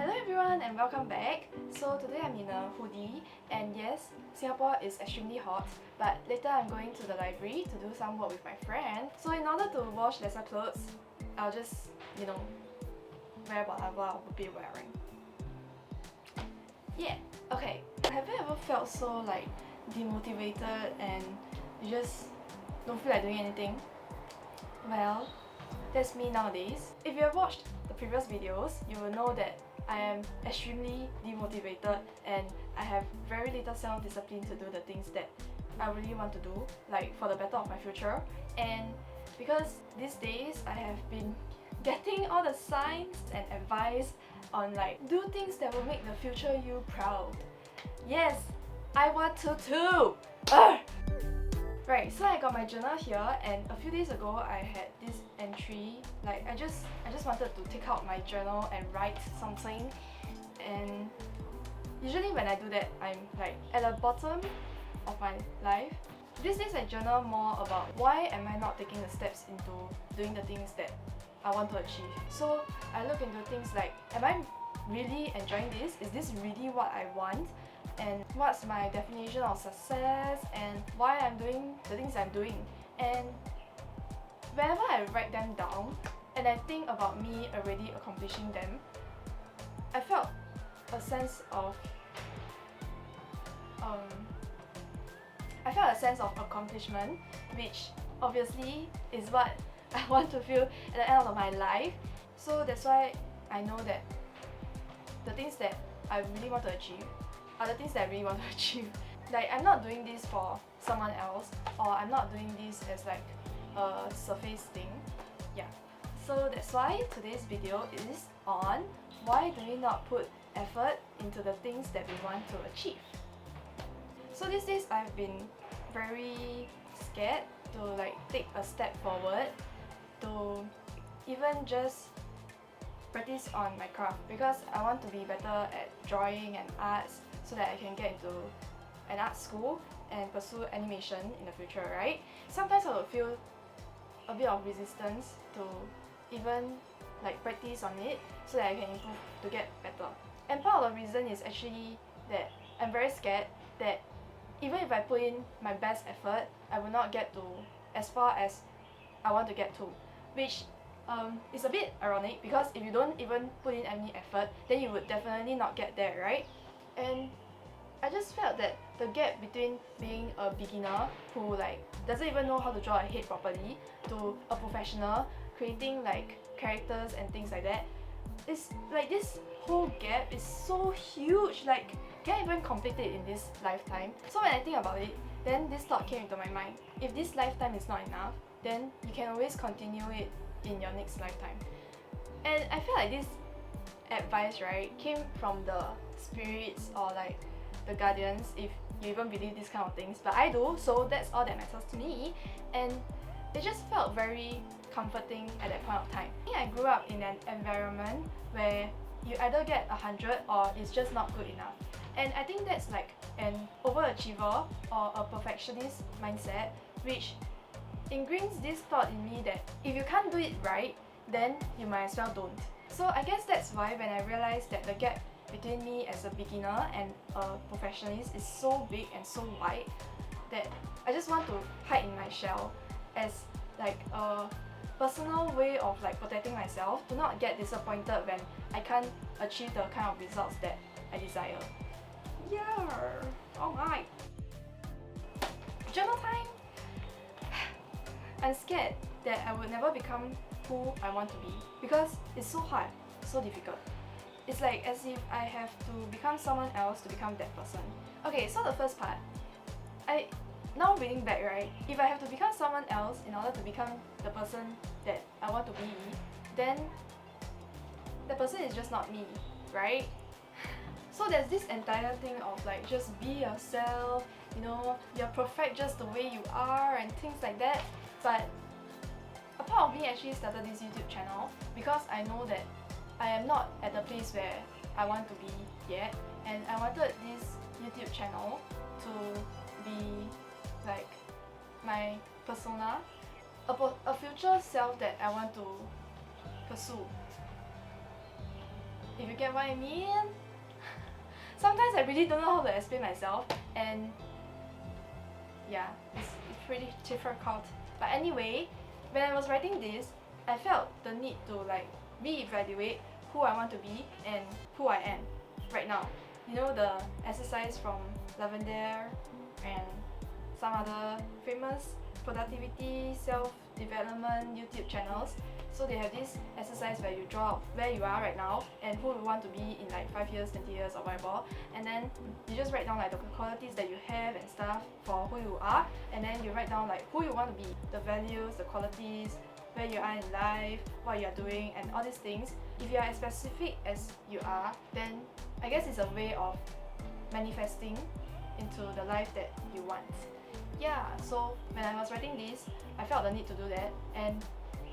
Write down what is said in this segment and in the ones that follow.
Hello everyone and welcome back. So today I'm in a hoodie and yes, Singapore is extremely hot, but later I'm going to the library to do some work with my friend. So in order to wash lesser clothes, I'll just, wear whatever I'll be wearing. Yeah, okay. Have you ever felt so demotivated and you just don't feel like doing anything? Well, that's me nowadays. If you have watched the previous videos, you will know that I am extremely demotivated and I have very little self-discipline to do the things that I really want to do, like for the better of my future. And because these days I have been getting all the signs and advice on do things that will make the future you proud. Yes, I want to too! Ugh! Right, so I got my journal here and a few days ago I had this entry, I just wanted to take out my journal and write something, and usually when I do that I'm at the bottom of my life. These days I journal more about why am I not taking the steps into doing the things that I want to achieve. So I look into things like, am I really enjoying this? Is this really what I want? And what's my definition of success, and why I'm doing the things I'm doing. And whenever I write them down and I think about me already accomplishing them, I felt a sense of accomplishment, which obviously is what I want to feel at the end of my life. So that's why I know that the things that I really want to achieve are the things that I really want to achieve. I'm not doing this for someone else, or I'm not doing this as a surface thing. Yeah. So that's why today's video is on why do we not put effort into the things that we want to achieve. So these days I've been very scared to take a step forward, to even just practice on my craft, because I want to be better at drawing and arts so that I can get into an art school and pursue animation in the future, right? Sometimes I would feel a bit of resistance to even practice on it so that I can improve to get better. And part of the reason is actually that I'm very scared that even if I put in my best effort, I will not get to as far as I want to get to, which is a bit ironic, because if you don't even put in any effort, then you would definitely not get there, right? And I just felt that the gap between being a beginner who doesn't even know how to draw a head properly to a professional creating characters and things like that is this whole gap is so huge, can't even complete it in this lifetime. So when I think about it, then this thought came into my mind: if this lifetime is not enough, then you can always continue it in your next lifetime. And I feel like this advice, right, came from the spirits or the guardians, if you even believe these kind of things, but I do, so that's all that matters to me. And it just felt very comforting at that point of time. I grew up in an environment where you either get 100 or it's just not good enough. And I think that's an overachiever or a perfectionist mindset, which ingrains this thought in me that if you can't do it right, then you might as well don't. So I guess that's why when I realized that the gap between me as a beginner and a professionalist is so big and so wide, that I just want to hide in my shell as a personal way of protecting myself to not get disappointed when I can't achieve the kind of results that I desire. Yeah, alright. Journal time! I'm scared that I would never become who I want to be, because it's so hard, so difficult. It's as if I have to become someone else to become that person. Okay, so the first part, now reading back, right, if I have to become someone else in order to become the person that I want to be, then the person is just not me, right? So there's this entire thing of just be yourself, you're perfect just the way you are and things like that. But a part of me actually started this YouTube channel because I know that I am not at the place where I want to be yet, and I wanted this YouTube channel to be my persona, a future self that I want to pursue. if you get what I mean. Sometimes I really don't know how to explain myself, and yeah, it's pretty difficult. But anyway, when I was writing this, I felt the need to like reevaluate who I want to be and who I am right now. You know, the exercise from Lavender and some other famous productivity, self-development YouTube channels. So they have this exercise where you draw out where you are right now and who you want to be in like 5 years, 20 years or whatever, and then you just write down like the qualities that you have and stuff for who you are, and then you write down like who you want to be, the values, the qualities, where you are in life, what you are doing, and all these things. If you are as specific as you are, then I guess it's a way of manifesting into the life that you want. Yeah, so when I was writing this, I felt the need to do that, and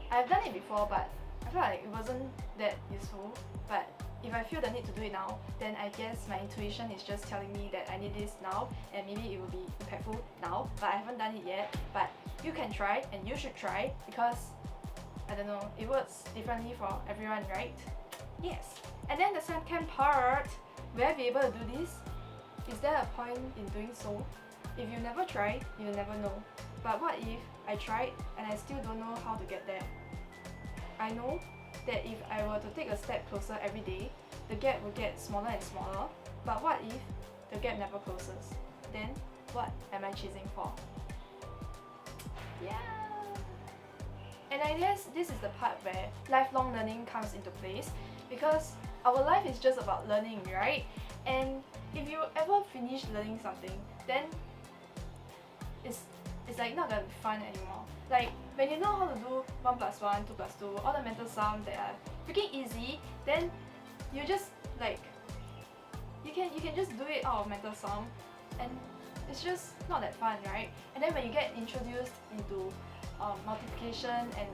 I've done it before, but I felt like it wasn't that useful. But if I feel the need to do it now, then I guess my intuition is just telling me that I need this now, and maybe it will be impactful now, but I haven't done it yet. But you can try, and you should try, because I don't know, it works differently for everyone, right? Yes. And then the second part, will I be able to do this? Is there a point in doing so? If you never try, you'll never know. But what if I tried and I still don't know how to get there? I know that if I were to take a step closer every day, the gap will get smaller and smaller. But what if the gap never closes? Then what am I chasing for? Yeah. And I guess this is the part where lifelong learning comes into place, because our life is just about learning, right? And if you ever finish learning something, then it's like not gonna be fun anymore. Like when you know how to do 1 plus 1, 2 plus 2, all the mental sums that are freaking easy, then you just like you can just do it out of mental sum, and it's just not that fun, right? And then when you get introduced into multiplication and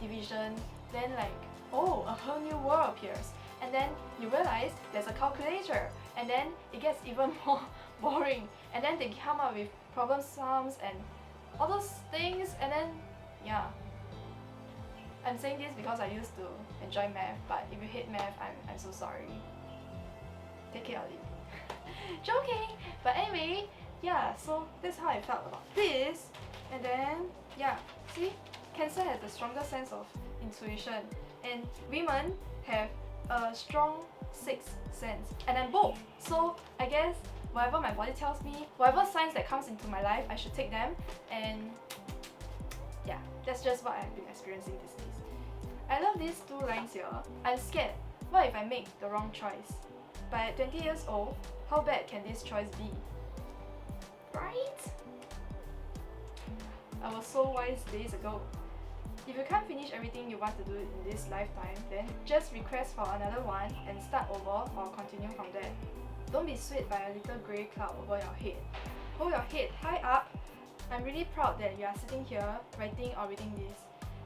division, then like, oh, a whole new world appears, and then you realize there's a calculator, and then it gets even more boring, and then they come up with problem sums and all those things, and then yeah. I'm saying this because I used to enjoy math, but if you hate math, I'm so sorry. Take it or leave it. Joking! But anyway, yeah, so that's how I felt about this. And then, yeah, see? Cancer has the stronger sense of intuition, and women have a strong sixth sense, and I'm both. So I guess whatever my body tells me, whatever signs that comes into my life, I should take them, and yeah, that's just what I've been experiencing these days. I love these 2 lines here. I'm scared. What if I make the wrong choice? But at 20 years old, how bad can this choice be? Right? I was so wise days ago. If you can't finish everything you want to do in this lifetime, then just request for another one and start over or continue from there. Don't be swayed by a little grey cloud over your head. Hold your head high up. I'm really proud that you are sitting here writing or reading this.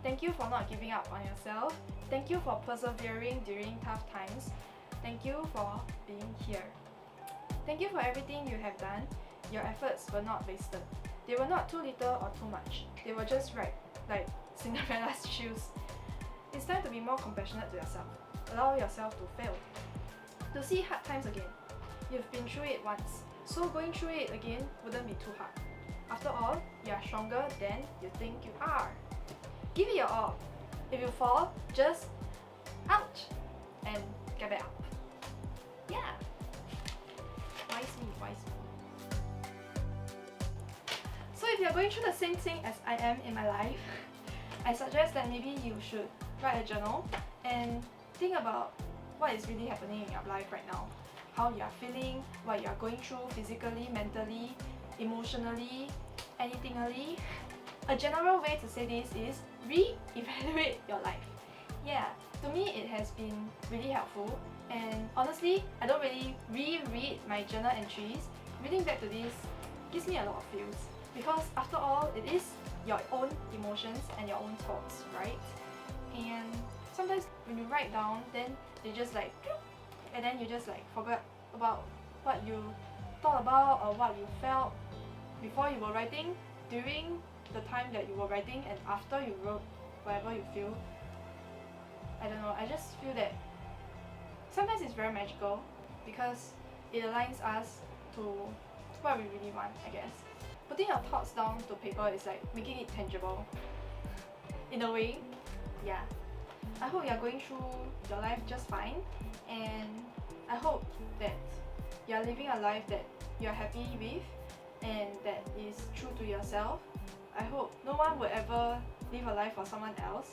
Thank you for not giving up on yourself. Thank you for persevering during tough times. Thank you for being here. Thank you for everything you have done. Your efforts were not wasted. They were not too little or too much. They were just right, like Cinderella's shoes. It's time to be more compassionate to yourself. Allow yourself to fail. To see hard times again. You've been through it once, so going through it again wouldn't be too hard. After all, you are stronger than you think you are. Give it your all. If you fall, just ouch and get back up. Yeah. Wise me. So if you're going through the same thing as I am in my life, I suggest that maybe you should write a journal and think about what is really happening in your life right now. How you are feeling, what you are going through physically, mentally, emotionally, anythingly. A general way to say this is re-evaluate your life. Yeah, to me it has been really helpful, and honestly, I don't really reread my journal entries. Reading back to this gives me a lot of feels, because after all, it is your own emotions and your own thoughts, right? And sometimes when you write down, then they just like, and then you just like forgot about what you thought about or what you felt before you were writing, during the time that you were writing, and after you wrote whatever you feel. I don't know, I just feel that sometimes it's very magical because it aligns us to what we really want, I guess. Putting your thoughts down to paper is like making it tangible. In a way, yeah. I hope you're going through your life just fine, and I hope that you're living a life that you're happy with and that is true to yourself. I hope no one will ever live a life for someone else,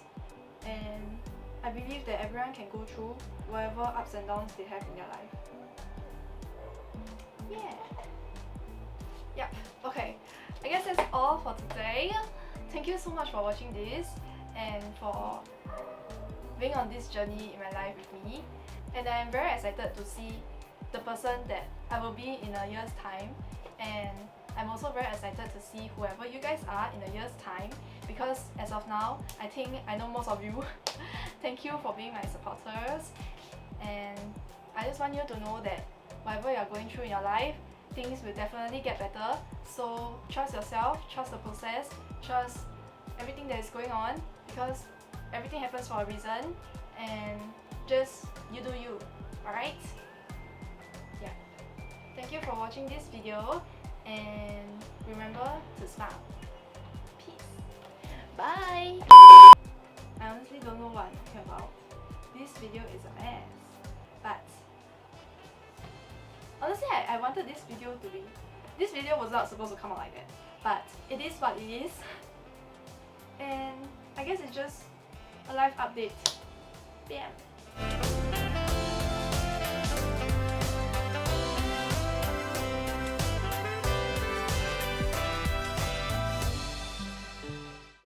and I believe that everyone can go through whatever ups and downs they have in their life. Yeah. Yep, okay. I guess that's all for today. Thank you so much for watching this and for being on this journey in my life with me. And I'm very excited to see the person that I will be in a year's time, and I'm also very excited to see whoever you guys are in a year's time, because as of now, I think I know most of you. Thank you for being my supporters, and I just want you to know that whatever you're going through in your life, things will definitely get better. So trust yourself, trust the process, trust everything that is going on, because everything happens for a reason, and just you do you, alright? Yeah. Thank you for watching this video, and remember to smile. Peace. Bye! I honestly don't know what I'm talking about. This video is a mess. But honestly, I wanted this video to be... This video was not supposed to come out like that. But it is what it is. And I guess it's just a life update. Bam!